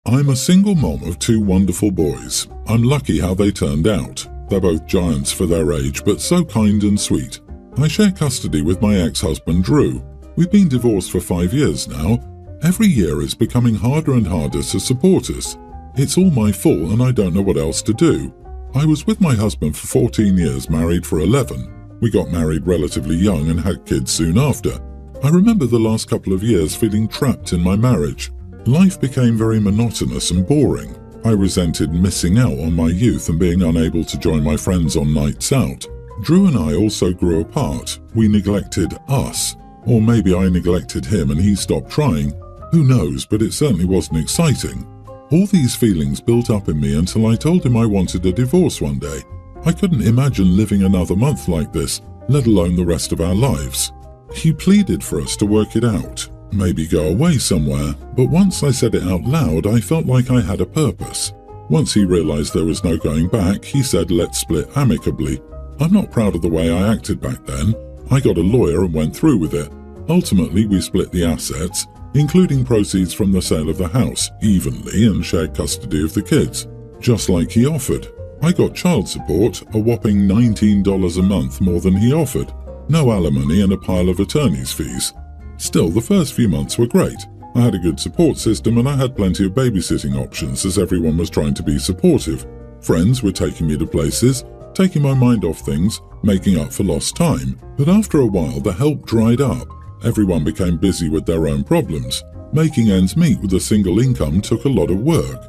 I'm a single mom of two wonderful boys. I'm lucky how they turned out. They're both giants for their age, but so kind and sweet. I share custody with my ex-husband Drew. We've been divorced for 5 years now. Every year it's becoming harder and harder to support us. It's all my fault and I don't know what else to do. I was with my husband for 14 years, married for 11. We got married relatively young and had kids soon after. I remember the last couple of years feeling trapped in my marriage. Life became very monotonous and boring. I resented missing out on my youth and being unable to join my friends on nights out. Drew and I also grew apart. We neglected us. Or maybe I neglected him and he stopped trying. Who knows, but it certainly wasn't exciting. All these feelings built up in me until I told him I wanted a divorce one day. I couldn't imagine living another month like this, let alone the rest of our lives. He pleaded for us to work it out. Maybe go away somewhere, but once I said it out loud, I felt like I had a purpose. Once he realized there was no going back, he said let's split amicably. I'm not proud of the way I acted back then. I got a lawyer and went through with it. Ultimately, we split the assets, including proceeds from the sale of the house, evenly and shared custody of the kids, just like he offered. I got child support, a whopping $19 a month more than he offered, no alimony and a pile of attorney's fees. Still, the first few months were great. I had a good support system and I had plenty of babysitting options as everyone was trying to be supportive. Friends were taking me to places, taking my mind off things, making up for lost time. But after a while, the help dried up. Everyone became busy with their own problems. Making ends meet with a single income took a lot of work.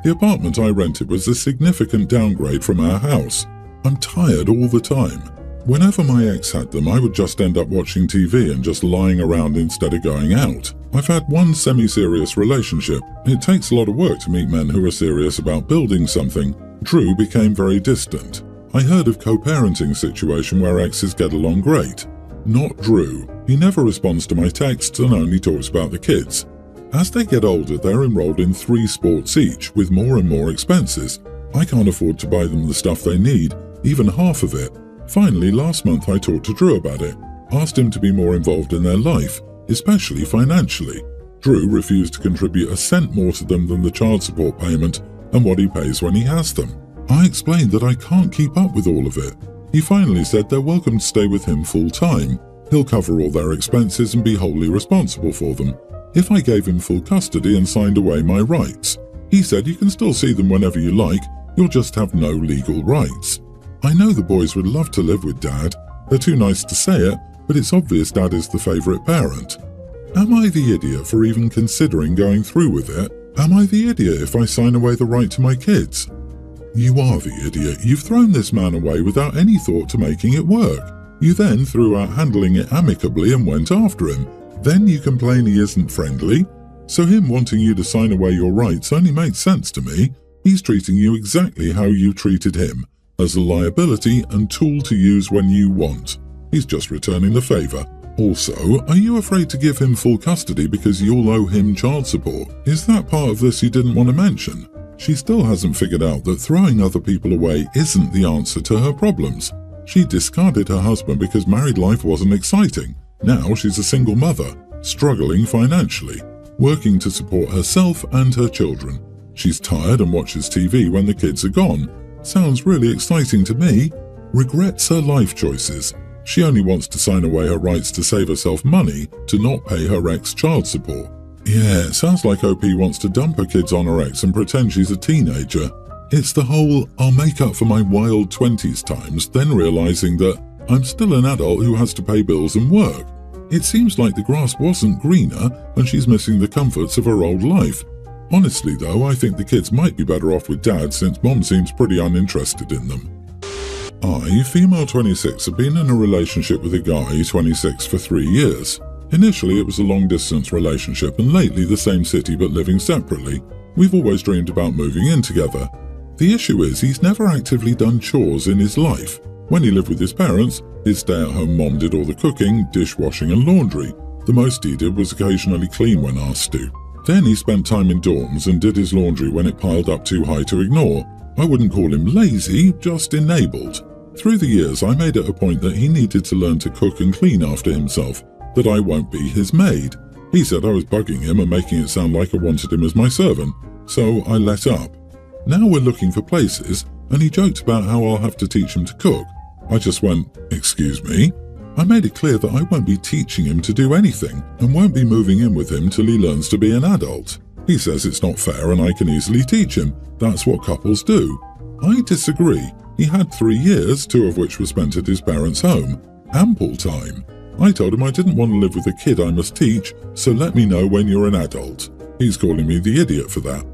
The apartment I rented was a significant downgrade from our house. I'm tired all the time. Whenever my ex had them, I would just end up watching TV and just lying around instead of going out. I've had one semi-serious relationship. It takes a lot of work to meet men who are serious about building something. Drew became very distant. I heard of co-parenting situation where exes get along great. Not Drew. He never responds to my texts and only talks about the kids. As they get older, they're enrolled in 3 sports each, with more and more expenses. I can't afford to buy them the stuff they need, even half of it. Finally, last month I talked to Drew about it, asked him to be more involved in their life, especially financially. Drew refused to contribute a cent more to them than the child support payment and what he pays when he has them. I explained that I can't keep up with all of it. He finally said they're welcome to stay with him full time. He'll cover all their expenses and be wholly responsible for them. If I gave him full custody and signed away my rights. He said you can still see them whenever you like, you'll just have no legal rights. I know the boys would love to live with Dad. They're too nice to say it, but it's obvious Dad is the favourite parent. Am I the idiot for even considering going through with it? Am I the idiot if I sign away the right to my kids? You are the idiot. You've thrown this man away without any thought to making it work. You then threw out handling it amicably and went after him. Then you complain he isn't friendly. So him wanting you to sign away your rights only makes sense to me. He's treating you exactly how you treated him, as a liability and tool to use when you want. He's just returning the favour. Also, are you afraid to give him full custody because you'll owe him child support? Is that part of this you didn't want to mention? She still hasn't figured out that throwing other people away isn't the answer to her problems. She discarded her husband because married life wasn't exciting. Now she's a single mother, struggling financially, working to support herself and her children. She's tired and watches TV when the kids are gone. Sounds really exciting to me. Regrets her life choices. She only wants to sign away her rights to save herself money to not pay her ex child support. Yeah, it sounds like OP wants to dump her kids on her ex and pretend she's a teenager. It's the whole, I'll make up for my wild 20s times, then realizing that I'm still an adult who has to pay bills and work. It seems like the grass wasn't greener and she's missing the comforts of her old life. Honestly though, I think the kids might be better off with Dad since Mom seems pretty uninterested in them. I, female 26, have been in a relationship with a guy, 26, for 3 years. Initially it was a long-distance relationship and lately the same city but living separately. We've always dreamed about moving in together. The issue is he's never actively done chores in his life. When he lived with his parents, his stay-at-home mom did all the cooking, dishwashing and laundry. The most he did was occasionally clean when asked to. Then he spent time in dorms and did his laundry when it piled up too high to ignore. I wouldn't call him lazy, just enabled. Through the years I made it a point that he needed to learn to cook and clean after himself, that I won't be his maid. He said I was bugging him and making it sound like I wanted him as my servant, so I let up. Now we're looking for places, and he joked about how I'll have to teach him to cook. I just went, "Excuse me?" I made it clear that I won't be teaching him to do anything and won't be moving in with him till he learns to be an adult. He says it's not fair and I can easily teach him. That's what couples do. I disagree. He had 3 years, 2 of which were spent at his parents' home. Ample time. I told him I didn't want to live with a kid I must teach, so let me know when you're an adult. He's calling me the idiot for that.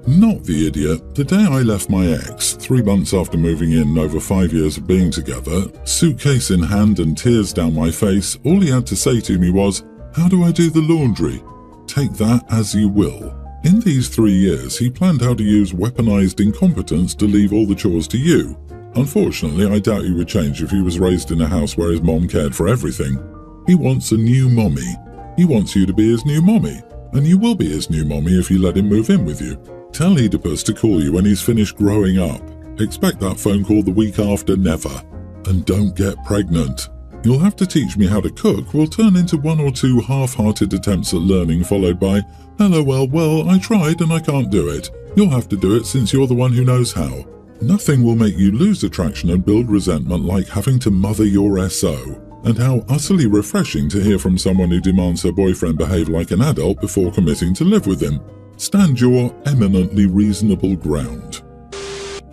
Not the idiot. The day I left my ex, 3 months after moving in over 5 years of being together, suitcase in hand and tears down my face, all he had to say to me was, "How do I do the laundry?" Take that as you will. In these 3 years, he planned how to use weaponized incompetence to leave all the chores to you. Unfortunately, I doubt he would change if he was raised in a house where his mom cared for everything. He wants a new mommy. He wants you to be his new mommy, and you will be his new mommy if you let him move in with you. Tell Oedipus to call you when he's finished growing up. Expect that phone call the week after never. And don't get pregnant. You'll have to teach me how to cook will turn into 1 or 2 half-hearted attempts at learning followed by, well, I tried and I can't do it. You'll have to do it since you're the one who knows how. Nothing will make you lose attraction and build resentment like having to mother your SO. And how utterly refreshing to hear from someone who demands her boyfriend behave like an adult before committing to live with him. Stand your eminently reasonable ground.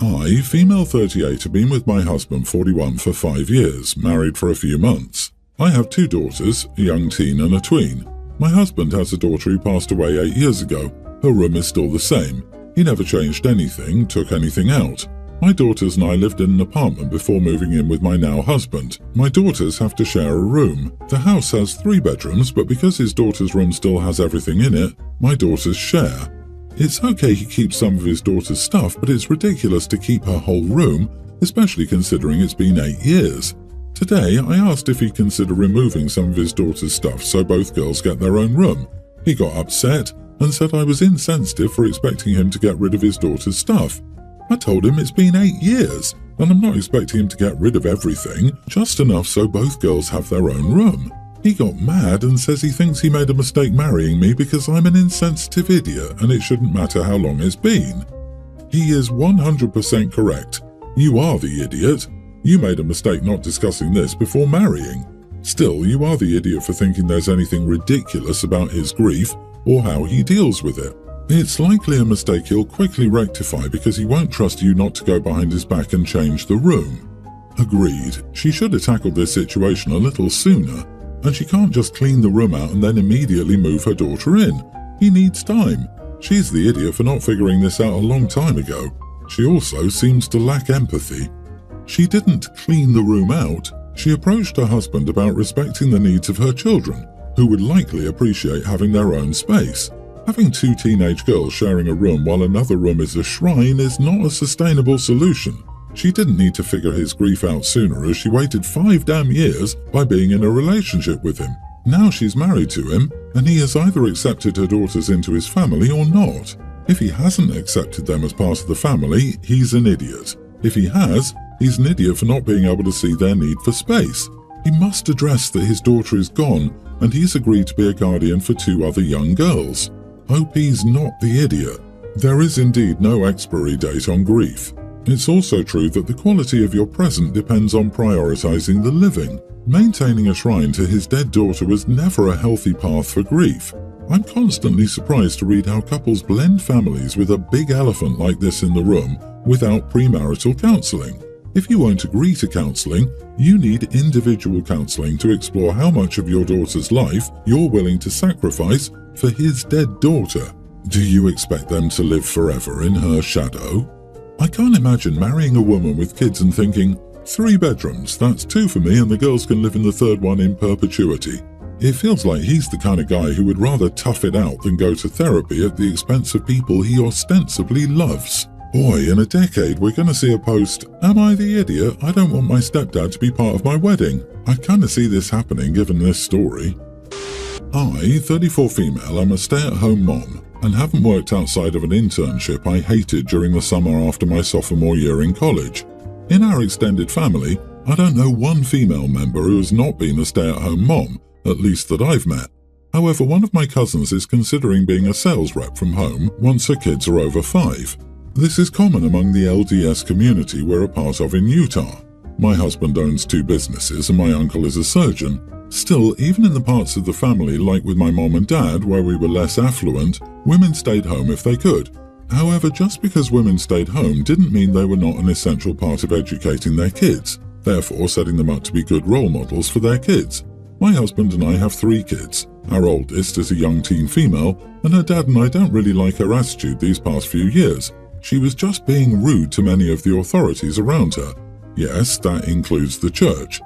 I, female 38, have been with my husband 41 for 5 years, married for a few months. I have 2 daughters, a young teen and a tween. My husband has a daughter who passed away 8 years ago. Her room is still the same. He never changed anything, took anything out. My daughters and I lived in an apartment before moving in with my now husband. My daughters have to share a room. The house has 3 bedrooms, but because his daughter's room still has everything in it, my daughters share. It's okay he keeps some of his daughter's stuff, but it's ridiculous to keep her whole room, especially considering it's been 8 years. Today, I asked if he'd consider removing some of his daughter's stuff so both girls get their own room. He got upset and said I was insensitive for expecting him to get rid of his daughter's stuff. I told him it's been 8 years, and I'm not expecting him to get rid of everything, just enough so both girls have their own room. He got mad and says he thinks he made a mistake marrying me because I'm an insensitive idiot and it shouldn't matter how long it's been. He is 100% correct. You are the idiot. You made a mistake not discussing this before marrying. Still, you are the idiot for thinking there's anything ridiculous about his grief or how he deals with it. It's likely a mistake he'll quickly rectify because he won't trust you not to go behind his back and change the room. Agreed. She should have tackled this situation a little sooner, and she can't just clean the room out and then immediately move her daughter in. He needs time. She's the idiot for not figuring this out a long time ago. She also seems to lack empathy. She didn't clean the room out. She approached her husband about respecting the needs of her children, who would likely appreciate having their own space. Having 2 teenage girls sharing a room while another room is a shrine is not a sustainable solution. She didn't need to figure his grief out sooner as she waited 5 damn years by being in a relationship with him. Now she's married to him, and he has either accepted her daughters into his family or not. If he hasn't accepted them as part of the family, he's an idiot. If he has, he's an idiot for not being able to see their need for space. He must address that his daughter is gone, and he's agreed to be a guardian for 2 other young girls. Hope he's not the idiot. There is indeed no expiry date on grief. It's also true that the quality of your present depends on prioritizing the living. Maintaining a shrine to his dead daughter was never a healthy path for grief. I'm constantly surprised to read how couples blend families with a big elephant like this in the room without premarital counseling. If you won't agree to counseling, you need individual counseling to explore how much of your daughter's life you're willing to sacrifice for his dead daughter. Do you expect them to live forever in her shadow? I can't imagine marrying a woman with kids and thinking, 3 bedrooms, that's 2 for me and the girls can live in the 3rd one in perpetuity. It feels like he's the kind of guy who would rather tough it out than go to therapy at the expense of people he ostensibly loves. Boy, in a decade we're going to see a post, "Am I the idiot? I don't want my stepdad to be part of my wedding." I kind of see this happening given this story. I, 34 female, am a stay-at-home mom and haven't worked outside of an internship I hated during the summer after my sophomore year in college. In our extended family, I don't know one female member who has not been a stay-at-home mom, at least that I've met. However, one of my cousins is considering being a sales rep from home once her kids are over 5. This is common among the LDS community we're a part of in Utah. My husband owns 2 businesses and my uncle is a surgeon. Still, even in the parts of the family like with my mom and dad where we were less affluent, women stayed home if they could. However, just because women stayed home didn't mean they were not an essential part of educating their kids, therefore setting them up to be good role models for their kids. My husband and I have 3 kids. Our oldest is a young teen female, and her dad and I don't really like her attitude these past few years. She was just being rude to many of the authorities around her. Yes, that includes the church.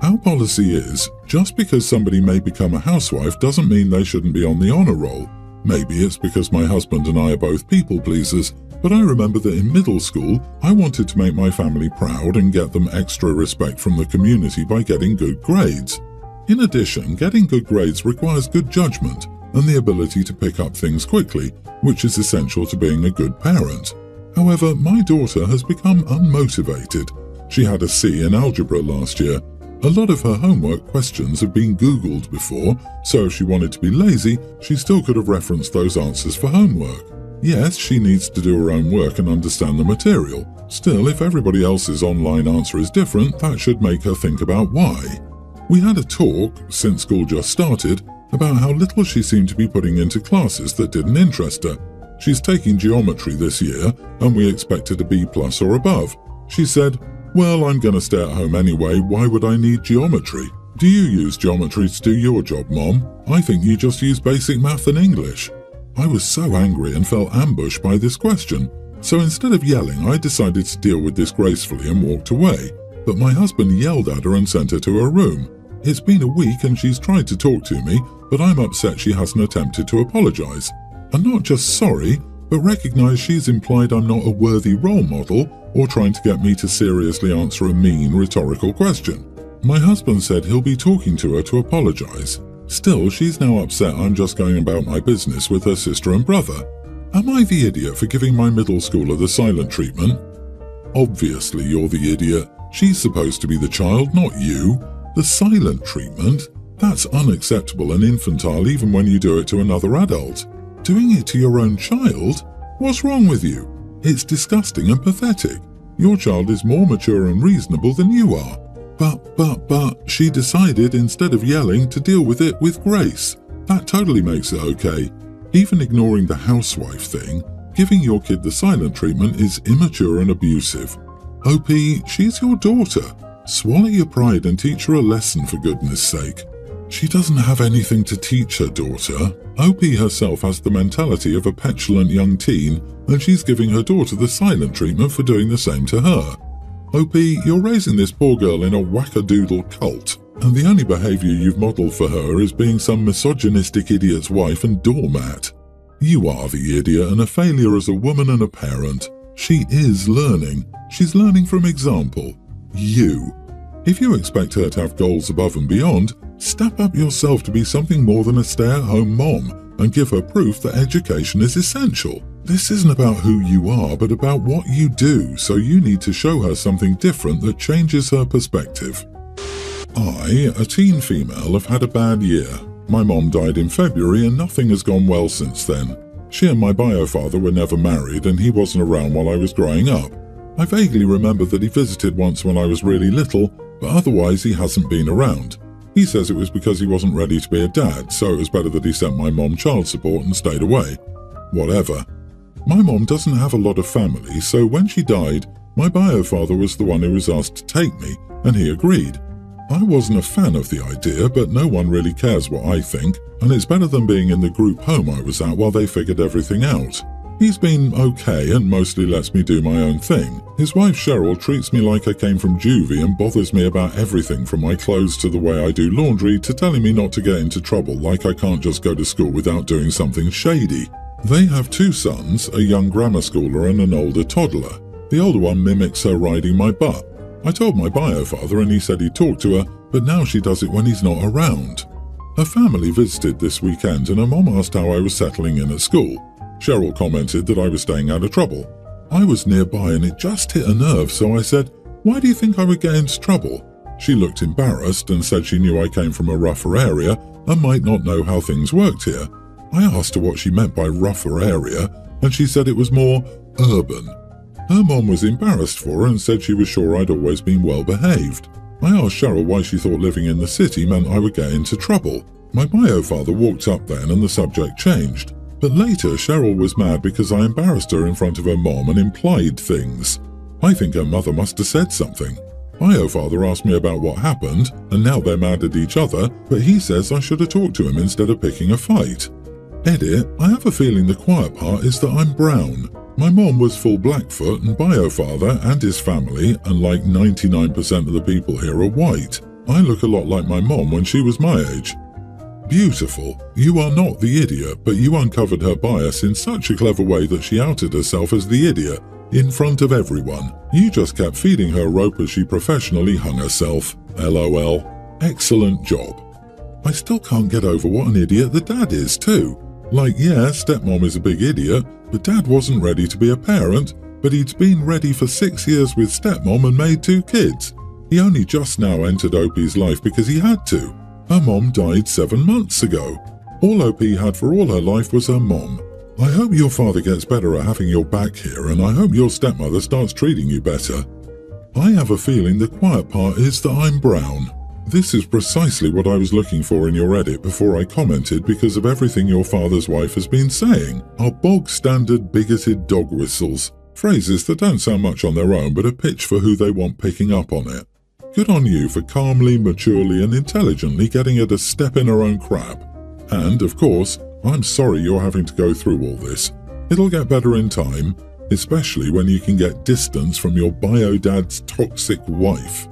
Our policy is, just because somebody may become a housewife doesn't mean they shouldn't be on the honor roll. Maybe it's because my husband and I are both people pleasers, but I remember that in middle school, I wanted to make my family proud and get them extra respect from the community by getting good grades. In addition, getting good grades requires good judgment and the ability to pick up things quickly, which is essential to being a good parent. However, my daughter has become unmotivated. She had a C in algebra last year. A lot of her homework questions have been Googled before, so if she wanted to be lazy, she still could have referenced those answers for homework. Yes, she needs to do her own work and understand the material. Still, if everybody else's online answer is different, that should make her think about why. We had a talk, since school just started, about how little she seemed to be putting into classes that didn't interest her. She's taking geometry this year, and we expected a B+ or above. She said, "Well, I'm going to stay at home anyway, why would I need geometry? Do you use geometry to do your job, Mom? I think you just use basic math and English." I was so angry and felt ambushed by this question, so instead of yelling, I decided to deal with this gracefully and walked away. But my husband yelled at her and sent her to her room. It's been a week and she's tried to talk to me, but I'm upset she hasn't attempted to apologize. I'm not just sorry, but recognize she's implied I'm not a worthy role model or trying to get me to seriously answer a mean rhetorical question. My husband said he'll be talking to her to apologize. Still, she's now upset I'm just going about my business with her sister and brother. Am I the idiot for giving my middle schooler the silent treatment? Obviously you're the idiot. She's supposed to be the child, not you. The silent treatment? That's unacceptable and infantile even when you do it to another adult. Doing it to your own child? What's wrong with you? It's disgusting and pathetic. Your child is more mature and reasonable than you are. But, she decided instead of yelling to deal with it with grace. That totally makes it okay. Even ignoring the housewife thing, giving your kid the silent treatment is immature and abusive. OP, she's your daughter. Swallow your pride and teach her a lesson for goodness sake. She doesn't have anything to teach her daughter. OP herself has the mentality of a petulant young teen, and she's giving her daughter the silent treatment for doing the same to her. OP, you're raising this poor girl in a wackadoodle cult, and the only behavior you've modeled for her is being some misogynistic idiot's wife and doormat. You are the idiot and a failure as a woman and a parent. She is learning. She's learning from example. You. If you expect her to have goals above and beyond, step up yourself to be something more than a stay-at-home mom and give her proof that education is essential. This isn't about who you are, but about what you do, so you need to show her something different that changes her perspective. I, a teen female, have had a bad year. My mom died in February and nothing has gone well since then. She and my bio-father were never married and he wasn't around while I was growing up. I vaguely remember that he visited once when I was really little, but otherwise he hasn't been around. He says it was because he wasn't ready to be a dad, so it was better that he sent my mom child support and stayed away. Whatever. My mom doesn't have a lot of family, so when she died, my bio-father was the one who was asked to take me, and he agreed. I wasn't a fan of the idea, but no one really cares what I think, and it's better than being in the group home I was at while they figured everything out. He's been okay and mostly lets me do my own thing. His wife Cheryl treats me like I came from juvie and bothers me about everything from my clothes to the way I do laundry to telling me not to get into trouble, like I can't just go to school without doing something shady. They have 2 sons, a young grammar schooler and an older toddler. The older one mimics her riding my butt. I told my bio-father and he said he'd talk to her, but now she does it when he's not around. Her family visited this weekend and her mom asked how I was settling in at school. Cheryl commented that I was staying out of trouble. I was nearby and it just hit a nerve, so I said, "Why do you think I would get into trouble?" She looked embarrassed and said she knew I came from a rougher area and might not know how things worked here. I asked her what she meant by rougher area, and she said it was more urban. Her mom was embarrassed for her and said she was sure I'd always been well behaved. I asked Cheryl why she thought living in the city meant I would get into trouble. My bio father walked up then and the subject changed. But later Cheryl was mad because I embarrassed her in front of her mom and implied things. I think her mother must have said something. Bio father asked me about what happened, and now they're mad at each other, but he says I should have talked to him instead of picking a fight. Edit, I have a feeling the quiet part is that I'm brown. My mom was full Blackfoot and bio father and his family, and like 99% of the people here are white. I look a lot like my mom when she was my age. Beautiful. You are not the idiot, but you uncovered her bias in such a clever way that she outed herself as the idiot in front of everyone. You just kept feeding her rope as she professionally hung herself. LOL. Excellent job. I still can't get over what an idiot the dad is too. Like, yeah, stepmom is a big idiot, but dad wasn't ready to be a parent, but he'd been ready for 6 years with stepmom and made 2 kids. He only just now entered Opie's life because he had to. Her mom died 7 months ago. All Opie had for all her life was her mom. I hope your father gets better at having your back here, and I hope your stepmother starts treating you better. I have a feeling the quiet part is that I'm brown. This is precisely what I was looking for in your edit before I commented because of everything your father's wife has been saying. Are bog-standard bigoted dog whistles. Phrases that don't sound much on their own but a pitch for who they want picking up on it. Good on you for calmly, maturely and intelligently getting her to step in her own crap. And, of course, I'm sorry you're having to go through all this. It'll get better in time, especially when you can get distance from your bio dad's toxic wife.